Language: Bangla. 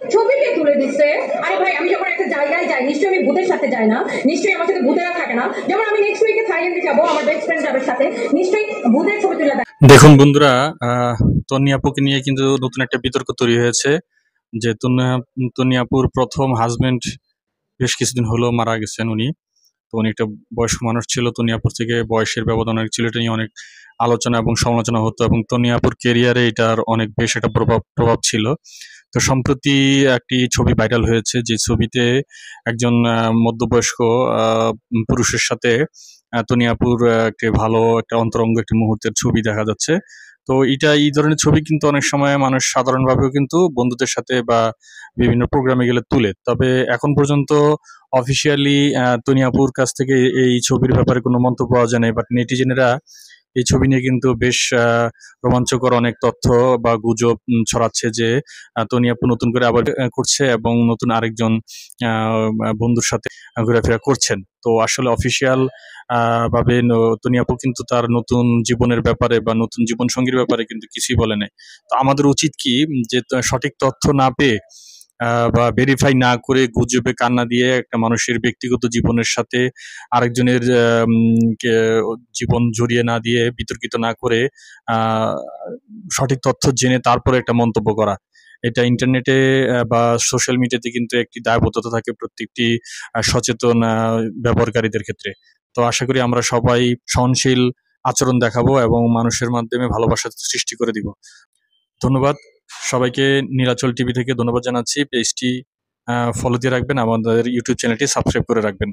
ছবিতে তুলে দিচ্ছে। আরে ভাই, আমি যখন একটা জায়গায় যাই নিশ্চয়ই আমি ভূতের সাথে যাই না, নিশ্চয়ই আমার সাথে ভূতেরা থাকে না। যেমন আমি নেক্সট উইকে থাইল্যান্ডে যাবো আমার বেস্ট ফ্রেন্ড যাবে সাথে, নিশ্চয়ই ভূতের ছবি তুলে দেয়। দেখুন বন্ধুরা, তন্নি আপুকে নিয়ে কিন্তু নতুন একটা বিতর্ক তৈরি হয়েছে যে তন্নি আপুর প্রথম হাজবেন্ড বেশ কিছুদিন হলো মারা গেছেন উনি। তো উনি একটা বয়স্ক মানুষ ছিল, তন্নি আপুর থেকে বয়সের ব্যবধান অনেক ছিল, এটা নিয়ে অনেক আলোচনা এবং সমালোচনা হতো এবং তন্নি আপুর কেরিয়ারে এটার অনেক বেশ একটা প্রভাব প্রভাব ছিল। তো সম্প্রতি একটি ছবি ভাইরাল হয়েছে, যে ছবিতে একজন মধ্যবয়স্ক পুরুষের সাথে তনি আপুর একটি ভালো একটা অন্তরঙ্গ একটি মুহূর্তের ছবি দেখা যাচ্ছে। তো এই ধরনের ছবি কিন্তু অনেক সময় মানুষ সাধারণভাবেও কিন্তু বন্ধুদের সাথে বা বিভিন্ন প্রোগ্রামে গেলে তুলে। তবে এখন পর্যন্ত অফিসিয়ালি তনি আপুর কাছ থেকে এই ছবির ব্যাপারে কোনো মন্তব্য পাওয়া যায় নাই, বাট নেটিজেনেরা এই ছবি নিয়ে কিন্তু বেশ রোমাঞ্চকর অনেক তথ্য বা গুজব ছড়াচ্ছে যে তনি আপু নতুন করে আবার করছে এবং নতুন আরেকজন বন্ধুর সাথে ঘোরাফেরা করছেন। তো আসলে অফিসিয়াল ভাবে তনি আপু কিন্তু তার নতুন জীবনের ব্যাপারে বা নতুন জীবন সঙ্গীর ব্যাপারে কিন্তু কিছুই বলে নাই। তো আমাদের উচিত কি, যে সঠিক তথ্য না পেয়ে বা ভেরিফাই না করে গুজবে কান্না দিয়ে একটা মানুষের ব্যক্তিগত জীবনের সাথে আরেকজনের জীবন জড়িয়ে না দিয়ে, বিতর্কিত না করে আহ, সঠিক তথ্য জেনে তারপরে একটা মন্তব্য করা, এটা ইন্টারনেটে বা সোশ্যাল মিডিয়াতে কিন্তু একটি দায়বদ্ধতা থাকে প্রত্যেকটি সচেতন ব্যবহারকারীদের ক্ষেত্রে। তো আশা করি আমরা সবাই সহনশীল আচরণ দেখাবো এবং মানুষের মাধ্যমে ভালোবাসা সৃষ্টি করে দিব। ধন্যবাদ সবাইকে। নীলাচল টিভি থেকে ধন্যবাদ জানাচ্ছি। পেজটি ফলো দিয়ে রাখবেন, আমাদের ইউটিউব চ্যানেলটি সাবস্ক্রাইব করে রাখবেন।